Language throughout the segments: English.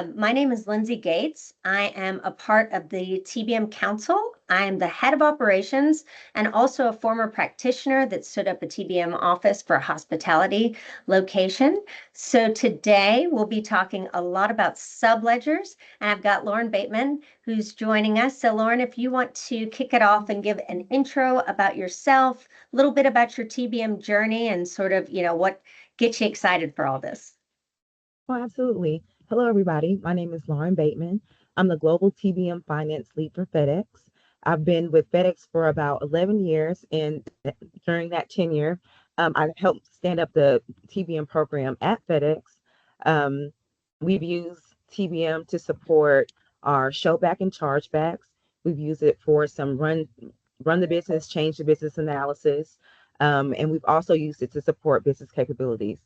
My name is Lindsay Gates. I am a part of the TBM Council. I am the head of operations and also a former practitioner that stood up a TBM office for a hospitality location. So today we'll be talking a lot about subledgers, and I've got Lauren Bateman who's joining us. So Lauren, if you want to kick it off and give an intro about yourself, a little bit about your TBM journey and sort of, what gets you excited for all this. Oh, absolutely. Hello, everybody. My name is Lauren Bateman. I'm the Global TBM Finance Lead for FedEx. I've been with FedEx for about 11 years, and during that tenure, I helped stand up the TBM program at FedEx. Um, we've used TBM to support our showback and chargebacks. We've used it for some run the business, change the business analysis, and we've also used it to support business capabilities.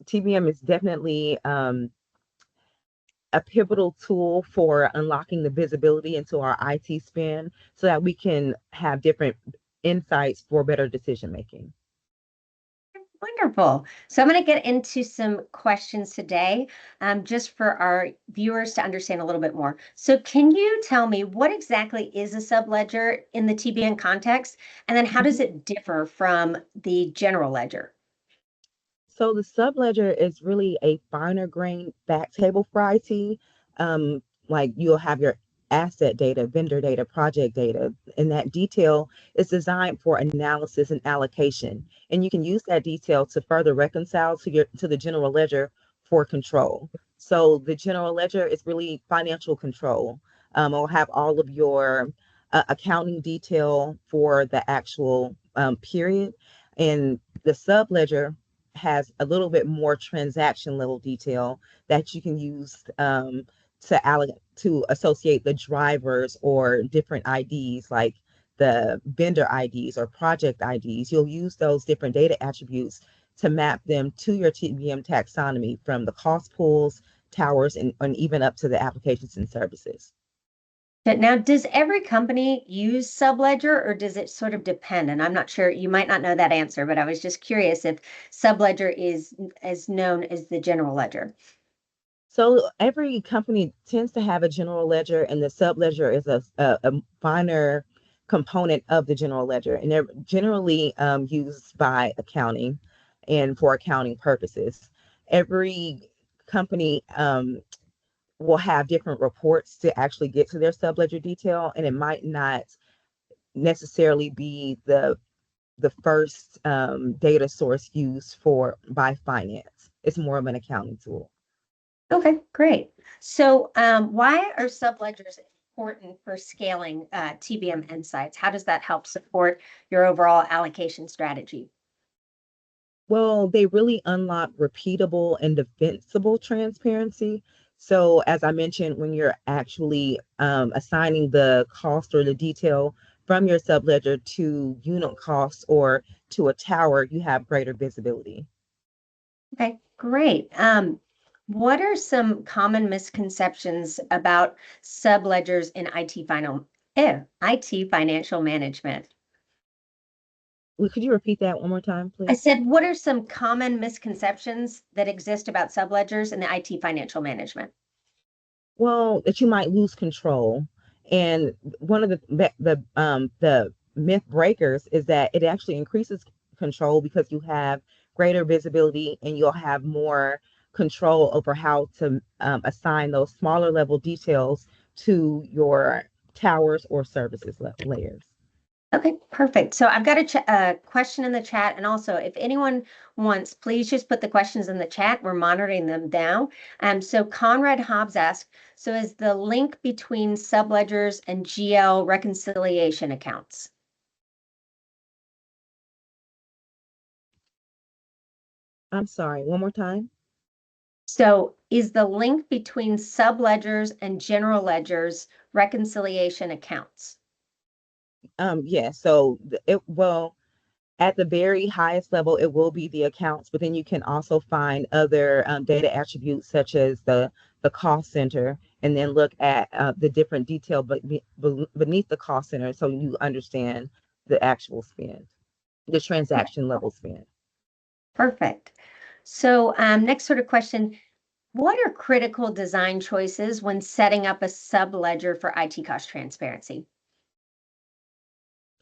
TBM is definitely a pivotal tool for unlocking the visibility into our IT spend so that we can have different insights for better decision making. Wonderful. So I'm going to get into some questions today, just for our viewers to understand a little bit more. So can you tell me what exactly is a subledger in the TBN context, and then how does it differ from the general ledger? So the subledger is really a finer grained back table for IT. Like you'll have your asset data, vendor data, project data, and that detail is designed for analysis and allocation. And you can use that detail to further reconcile to the general ledger for control. So the general ledger is really financial control. It'll have all of your accounting detail for the actual period, and the subledger has a little bit more transaction level detail that you can use to associate the drivers or different IDs like the vendor IDs or project IDs. You'll use those different data attributes to map them to your TBM taxonomy from the cost pools, towers, and even up to the applications and services. But now, does every company use Subledger, or does it sort of depend? And I'm not sure, you might not know that answer, but I was just curious if Subledger is as known as the general ledger. So every company tends to have a general ledger, and the subledger is a finer component of the general ledger, and they're generally used by accounting and for accounting purposes. Every company will have different reports to actually get to their subledger detail, and it might not necessarily be the first data source used for by finance. It's more of an accounting tool. Okay, great. So, why are subledgers important for scaling TBM insights? How does that help support your overall allocation strategy? Well, they really unlock repeatable and defensible transparency. So, as I mentioned, when you're actually assigning the cost or the detail from your subledger to unit costs or to a tower, you have greater visibility. Okay, great. What are some common misconceptions about subledgers in IT financial management? Could you repeat that one more time, I please? said, what are some common misconceptions that exist about subledgers in the IT financial management? Well, that you might lose control. And one of the myth breakers is that it actually increases control because you have greater visibility and you'll have more control over how to assign those smaller level details to your towers or services layers. Okay, perfect. So I've got a question in the chat. And also, if anyone wants, please just put the questions in the chat. We're monitoring them now. So Conrad Hobbs asked, so is the link between subledgers and GL reconciliation accounts? I'm sorry, one more time. So is the link between subledgers and general ledgers reconciliation accounts? Yeah, so it well at the very highest level, it will be the accounts, but then you can also find other data attributes such as the cost center, and then look at the different detail beneath the cost center, so you understand the actual spend, the transaction level spend. Perfect. So next sort of question. What are critical design choices when setting up a subledger for IT cost transparency?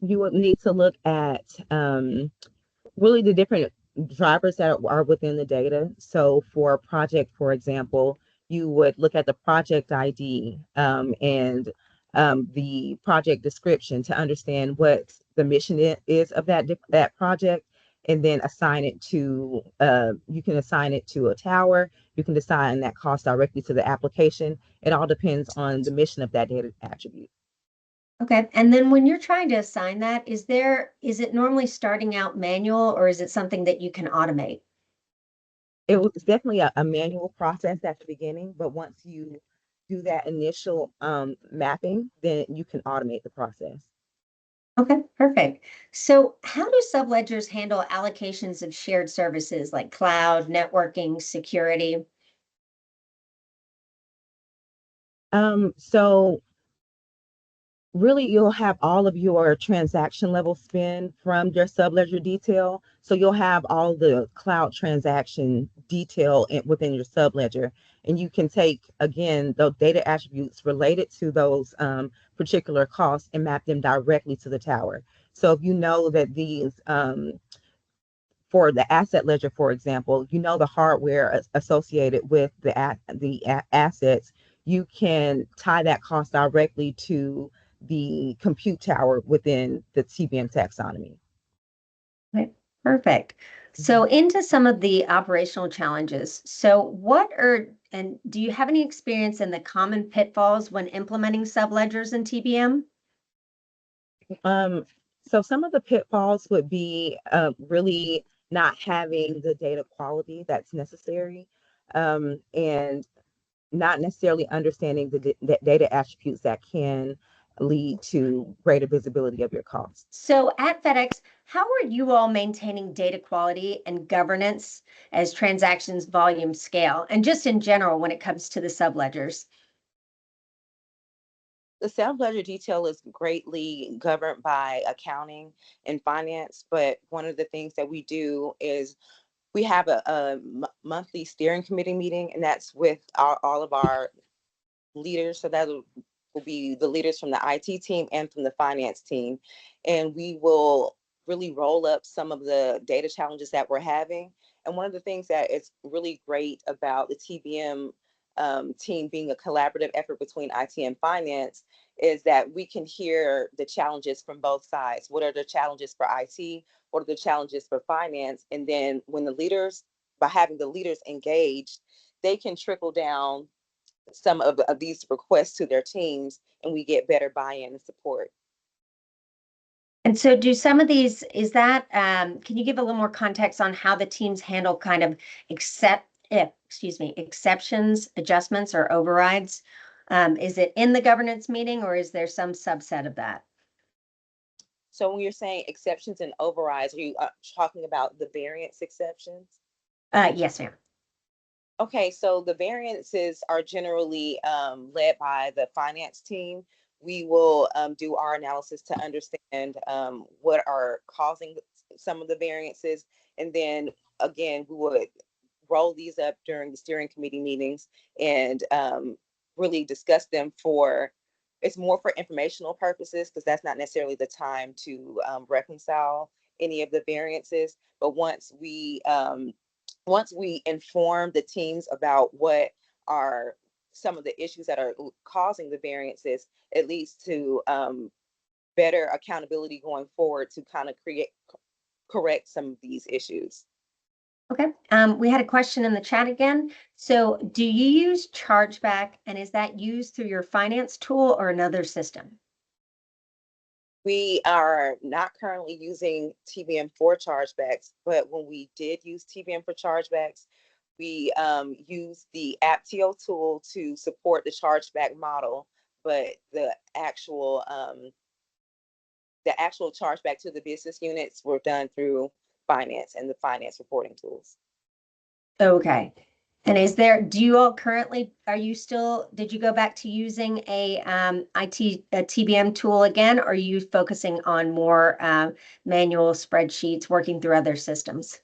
You would need to look at really the different drivers that are within the data. So for a project, for example, you would look at the project ID and the project description to understand what the mission is of that project, and then assign it to you can assign it to a tower. You can assign that cost directly to the application. It all depends on the mission of that data attribute. Okay. And then when you're trying to assign that, is it normally starting out manual or is it something that you can automate? It was definitely a manual process at the beginning, but once you do that initial mapping, then you can automate the process. Okay, perfect. So how do subledgers handle allocations of shared services like cloud, networking, security? So really you'll have all of your transaction level spend from your subledger detail. So you'll have all the cloud transaction detail within your subledger, and you can take again those data attributes related to those particular costs and map them directly to the tower. So if you know that these for the asset ledger, for example, you know the hardware associated with the assets, you can tie that cost directly to the compute tower within the TBM taxonomy. Okay, perfect. So Mhm. into some of the operational challenges. And do you have any experience in the common pitfalls when implementing subledgers in TBM? Um, so some of the pitfalls would be really not having the data quality that's necessary, and not necessarily understanding the data attributes that can lead to greater visibility of your costs. So at FedEx, how are you all maintaining data quality and governance as transactions volume scale? And just in general, when it comes to the subledgers? The self-ledger detail is greatly governed by accounting and finance, but one of the things that we do is we have a monthly steering committee meeting, and that's with all of our leaders. So that will be the leaders from the IT team and from the finance team. And we will really roll up some of the data challenges that we're having. And one of the things that is really great about the TBM team being a collaborative effort between IT and finance is that we can hear the challenges from both sides. What are the challenges for IT? What are the challenges for finance? And then when the leaders, by having the leaders engaged, they can trickle down some of these requests to their teams, and we get better buy-in and support. And so do some of these, can you give a little more context on how the teams handle kind of exceptions, adjustments, or overrides? Is it in the governance meeting or is there some subset of that? So when you're saying exceptions and overrides, are you talking about the variance exceptions? Yes, ma'am. Okay, so the variances are generally led by the finance team. We will do our analysis to understand what are causing some of the variances. And then again, we would roll these up during the steering committee meetings and really discuss them it's more for informational purposes because that's not necessarily the time to reconcile any of the variances. But once we inform the teams about what are some of the issues that are causing the variances, it leads to better accountability going forward to kind of correct some of these issues. Okay. We had a question in the chat again. So do you use chargeback and is that used through your finance tool or another system? We are not currently using TBM for chargebacks, but when we did use TBM for chargebacks, we used the AppTO tool to support the chargeback model, but the actual chargeback to the business units were done through finance and the finance reporting tools. Okay. And do you all did you go back to using a TBM tool again, or are you focusing on more manual spreadsheets working through other systems?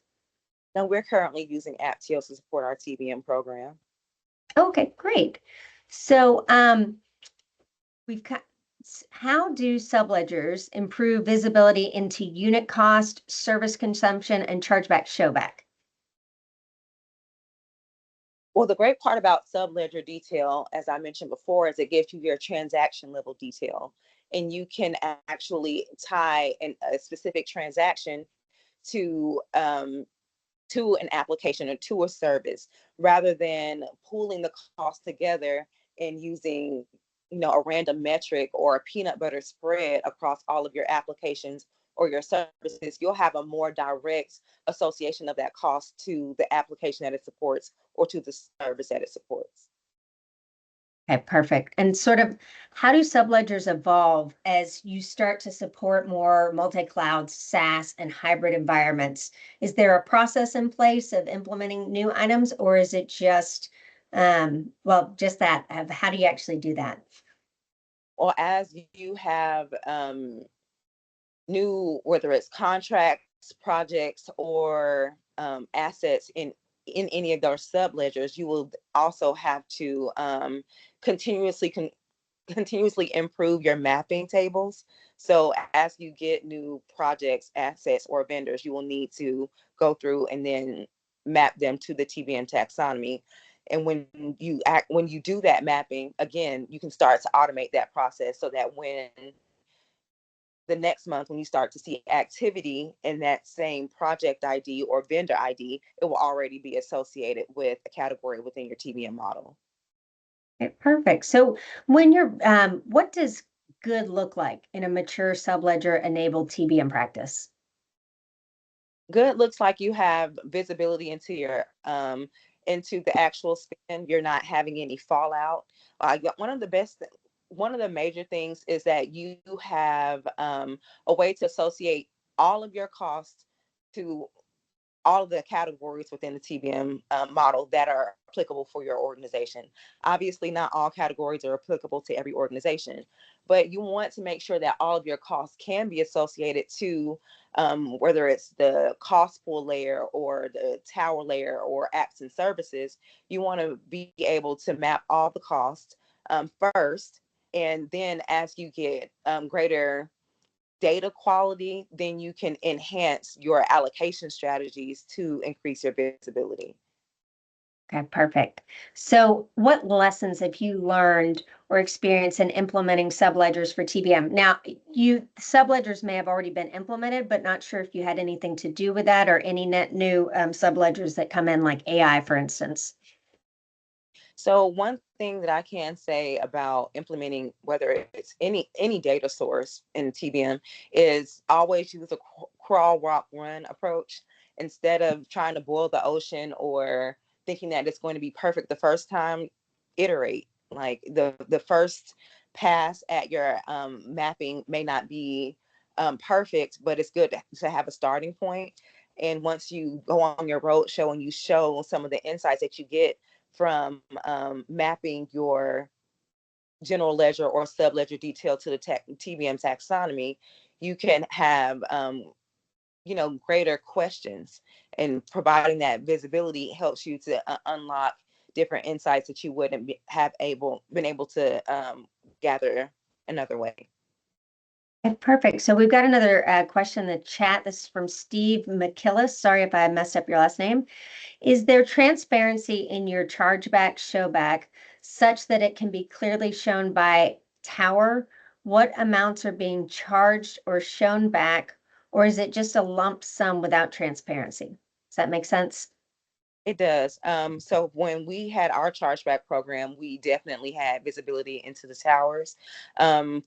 Now we're currently using AppTO to support our TBM program. Okay, great. So we've got, how do subledgers improve visibility into unit cost, service consumption, and chargeback showback? Well, the great part about subledger detail, as I mentioned before, is it gives you your transaction level detail. And you can actually tie a specific transaction to an application or to a service, rather than pooling the cost together and using a random metric or a peanut butter spread across all of your applications or your services. You'll have a more direct association of that cost to the application that it supports or to the service that it supports. Okay, perfect. And sort of how do subledgers evolve as you start to support more multi-cloud, SaaS, and hybrid environments? Is there a process in place of implementing new items, or is it just, well, just that? How do you actually do that? Or as you have new, whether it's contracts, projects, or assets in any of those subledgers, you will also have to continuously continuously improve your mapping tables. So as you get new projects, assets, or vendors, you will need to go through and then map them to the TBM taxonomy. And when you do that mapping, again, you can start to automate that process so that when the next month, when you start to see activity in that same project ID or vendor ID, it will already be associated with a category within your TBM model. Okay, perfect. So what does good look like in a mature subledger enabled TBM practice? Good looks like you have visibility into your into the actual spend. You're not having any fallout. One of the major things is that you have a way to associate all of your costs to all of the categories within the TBM model that are applicable for your organization. Obviously, not all categories are applicable to every organization, but you want to make sure that all of your costs can be associated to whether it's the cost pool layer or the tower layer or apps and services. You want to be able to map all the costs first. And then as you get greater data quality, then you can enhance your allocation strategies to increase your visibility. Okay, perfect. So, what lessons have you learned or experienced in implementing subledgers for TBM? Now, you subledgers may have already been implemented, but not sure if you had anything to do with that or any net new subledgers that come in, like AI, for instance. So one thing that I can say about implementing, whether it's any data source in TBM, is always use a crawl, walk, run approach instead of trying to boil the ocean or thinking that it's going to be perfect the first time. Iterate. Like the first pass at your mapping may not be perfect, but it's good to have a starting point. And once you go on your road show and you show some of the insights that you get from mapping your general ledger or subledger detail to the TBM taxonomy, you can have greater questions, and providing that visibility helps you to unlock different insights that you wouldn't have been able to gather another way. Okay, perfect. So we've got another question in the chat. This is from Steve McKillis. Sorry if I messed up your last name. Is there transparency in your chargeback showback such that it can be clearly shown by tower what amounts are being charged or shown back, or is it just a lump sum without transparency? Does that make sense? It does. So when we had our chargeback program, we definitely had visibility into the towers.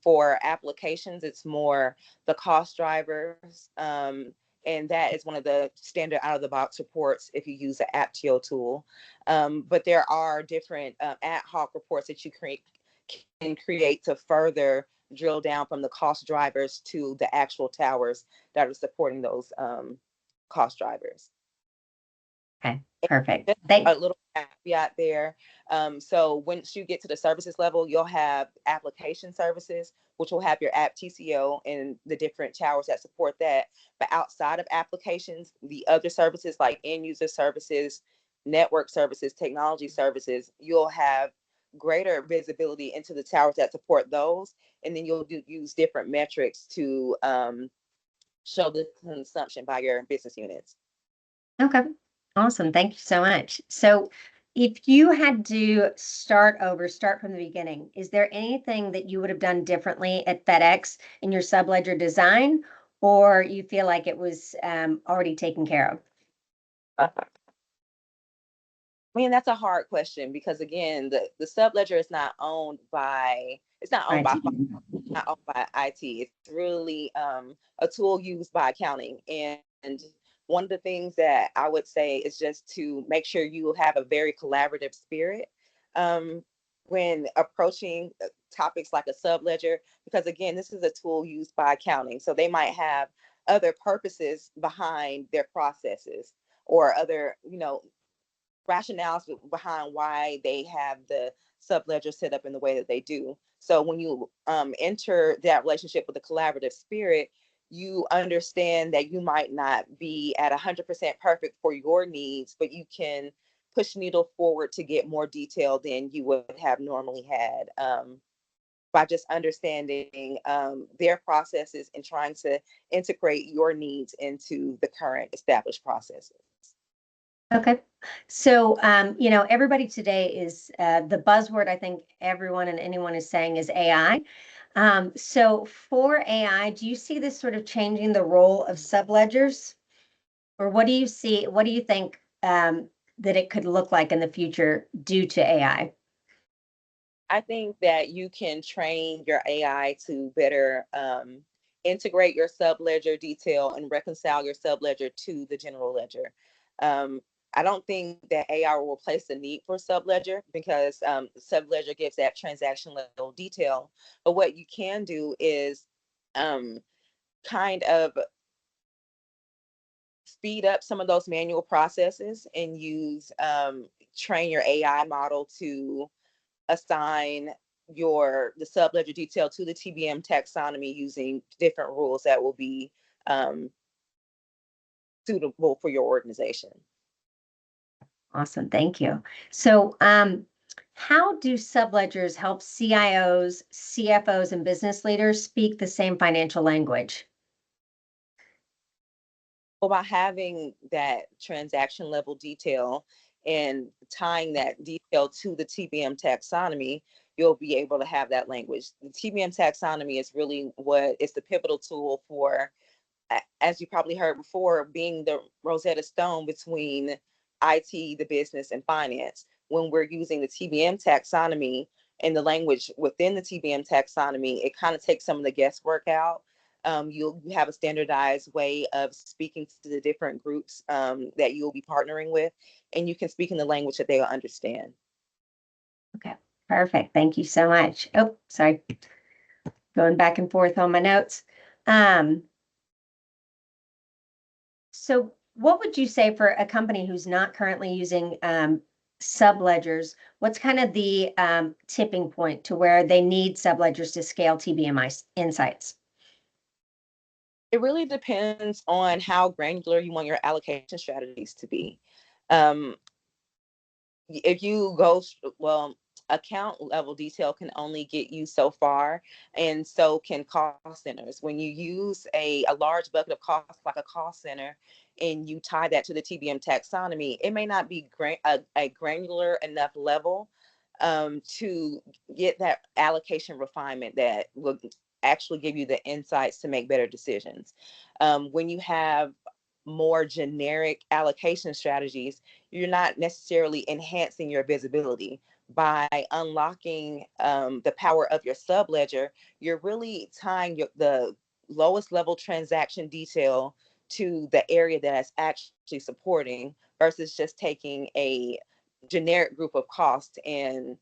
For applications, it's more the cost drivers. And that is one of the standard out of the box reports if you use the Aptio tool. But there are different ad hoc reports that you can create to further drill down from the cost drivers to the actual towers that are supporting those cost drivers. Okay, perfect. Just a little caveat there. So once you get to the services level, you'll have application services, which will have your app TCO and the different towers that support that. But outside of applications, the other services like end user services, network services, technology services, you'll have greater visibility into the towers that support those, and then you'll use different metrics to show the consumption by your business units. Okay, awesome. Thank you so much. So if you had to start over, start from the beginning, is there anything that you would have done differently at FedEx in your subledger design, or you feel like it was already taken care of? I mean, that's a hard question because again, the subledger is not owned by Right. not owned by IT. It's really a tool used by accounting. And one of the things that I would say is just to make sure you have a very collaborative spirit when approaching topics like a subledger, because again, this is a tool used by accounting. So they might have other purposes behind their processes or other, rationales behind why they have the subledger set up in the way that they do. So when you enter that relationship with a collaborative spirit, you understand that you might not be at 100% perfect for your needs, but you can push the needle forward to get more detail than you would have normally had by just understanding their processes and trying to integrate your needs into the current established processes. Okay. So, everybody today is the buzzword I think everyone and anyone is saying is AI. So for AI, do you see this sort of changing the role of subledgers? Or what do you see? What do you think that it could look like in the future due to AI? I think that you can train your AI to better integrate your subledger detail and reconcile your subledger to the general ledger. Um, I don't think that AI will replace the need for subledger because subledger gives that transaction level detail. But what you can do is um, kind of speed up some of those manual processes and use train your AI model to assign the subledger detail to the TBM taxonomy using different rules that will be um, suitable for your organization. Awesome, thank you. So, how do subledgers help CIOs, CFOs, and business leaders speak the same financial language? Well, by having that transaction level detail and tying that detail to the TBM taxonomy, you'll be able to have that language. The TBM taxonomy is really what is the pivotal tool for, as you probably heard before, being the Rosetta Stone between IT, the business, and finance. When we're using the TBM taxonomy and the language within the TBM taxonomy, it kind of takes some of the guesswork out. You'll have a standardized way of speaking to the different groups that you'll be partnering with, and you can speak in the language that they'll understand. Okay, perfect. Thank you so much. Oh, sorry, going back and forth on my notes. Um, so what would you say for a company who's not currently using subledgers? What's kind of the tipping point to where they need subledgers to scale TBMI insights? It really depends on how granular you want your allocation strategies to be. Um, if you go, well, account level detail can only get you so far, and so can cost centers. When you use a large bucket of costs like a cost center and you tie that to the TBM taxonomy, it may not be a granular enough level to get that allocation refinement that will actually give you the insights to make better decisions. When you have more generic allocation strategies, you're not necessarily enhancing your visibility. By unlocking the power of your subledger, you're really tying the lowest level transaction detail to the area that it's actually supporting versus just taking a generic group of costs and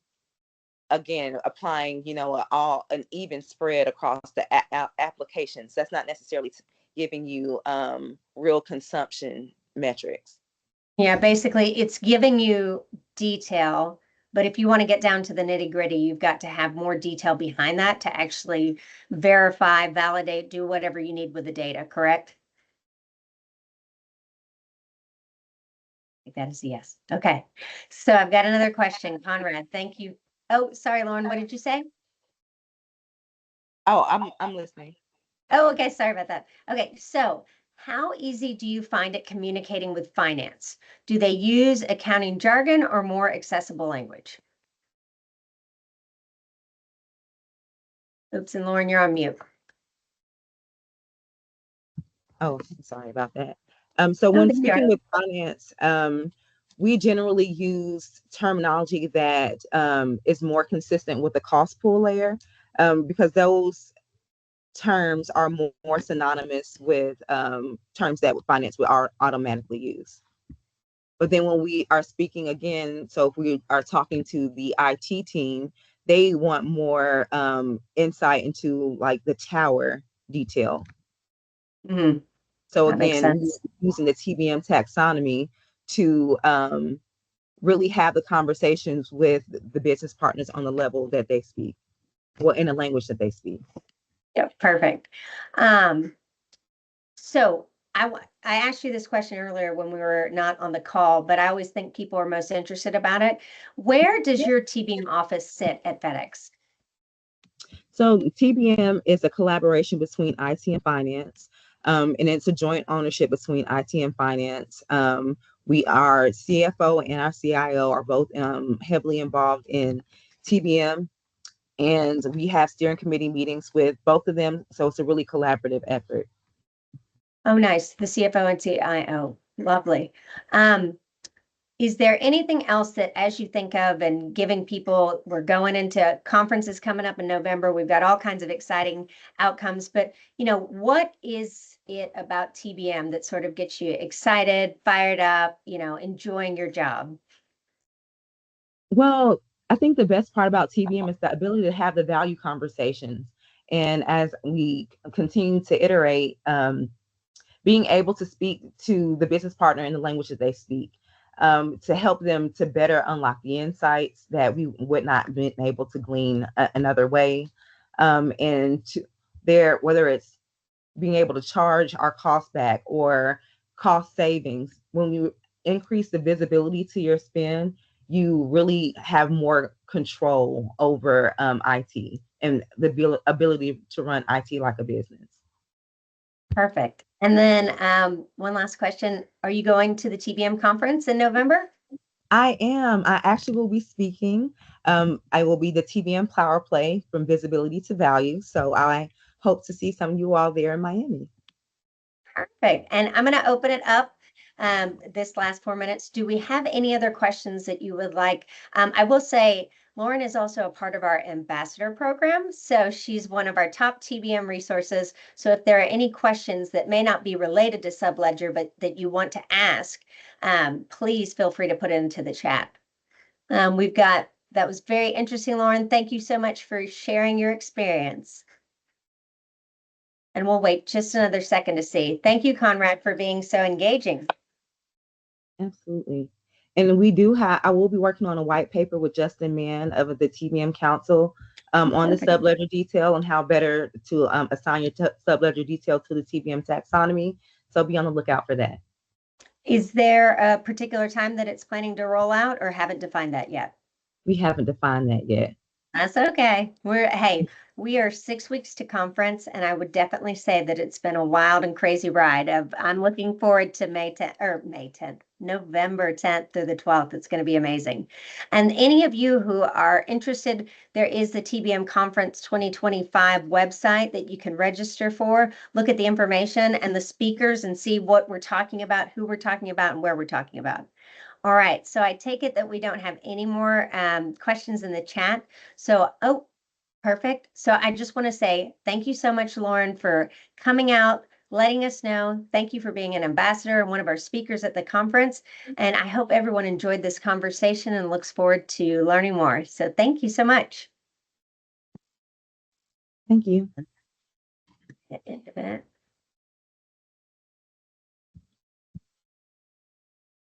again applying an even spread across the applications. That's not necessarily giving you real consumption metrics. Yeah, basically it's giving you detail, but if you want to get down to the nitty-gritty, you've got to have more detail behind that to actually verify, validate, do whatever you need with the data, correct? Take that as a yes. Okay. So I've got another question. Conrad, thank you. Oh, sorry, Lauren, what did you say? Oh, I'm listening. Oh, okay. Sorry about that. Okay. So how easy do you find it communicating with finance? Do they use accounting jargon or more accessible language? Oops, and Lauren, you're on mute. Oh, sorry about that. So Oh, when there you are. speaking with finance, we generally use terminology that is more consistent with the cost pool layer, because those terms are more synonymous with terms that finance would automatically use. But then when we are speaking again, so if we are talking to the IT team, they want more insight into like the tower detail. Mhm. So That makes again, sense. using the TBM taxonomy to really have the conversations with the business partners on the level that they speak, well, in the language that they speak. Yep, perfect. Um, so I asked you this question earlier when we were not on the call, but I always think people are most interested about it. Where does your TBM office sit at FedEx? So TBM is a collaboration between IT and finance, and it's a joint ownership between IT and finance. We are CFO and our CIO are both heavily involved in TBM, and we have steering committee meetings with both of them. So it's a really collaborative effort. Oh, nice. The CFO and CIO. Lovely. Is there anything else that, as you think of and giving people, we're going into conferences coming up in November, we've got all kinds of exciting outcomes, but what is it about TBM that sort of gets you excited, fired up, enjoying your job? Well, I think the best part about TBM is the ability to have the value conversations. And as we continue to iterate, being able to speak to the business partner in the language that they speak, to help them to better unlock the insights that we would not have been able to glean another way. And to whether it's being able to charge our costs back or cost savings, when you increase the visibility to your spend, you really have more control over IT and the ability to run IT like a business. Perfect. And then one last question. Are you going to the TBM conference in November? I am. I actually will be speaking. I will be the TBM Power Play from Visibility to Value. So I hope to see some of you all there in Miami. Perfect. And I'm going to open it up this last 4 minutes. Do we have any other questions that you would like? I will say Lauren is also a part of our ambassador program. So she's one of our top TBM resources. So if there are any questions that may not be related to Subledger, but that you want to ask, please feel free to put it into the chat. That was very interesting, Lauren. Thank you so much for sharing your experience. And we'll wait just another second to see. Thank you, Conrad, for being so engaging. Absolutely. And I will be working on a white paper with Justin Mann of the TBM Council on the subledger detail and how better to assign your subledger detail to the TBM taxonomy. So be on the lookout for that. Is there a particular time that it's planning to roll out or haven't defined that yet? We haven't defined that yet. That's okay. We are 6 weeks to conference, and I would definitely say that it's been a wild and crazy ride. I'm looking forward to November 10th through the 12th. It's going to be amazing. And any of you who are interested, there is the TBM Conference 2025 website that you can register for. Look at the information and the speakers and see what we're talking about, who we're talking about, and where we're talking about. All right, so I take it that we don't have any more questions in the chat. So, perfect. So I just want to say thank you so much, Lauren, for coming out, letting us know. Thank you for being an ambassador and one of our speakers at the conference. And I hope everyone enjoyed this conversation and looks forward to learning more. So thank you so much. Thank you.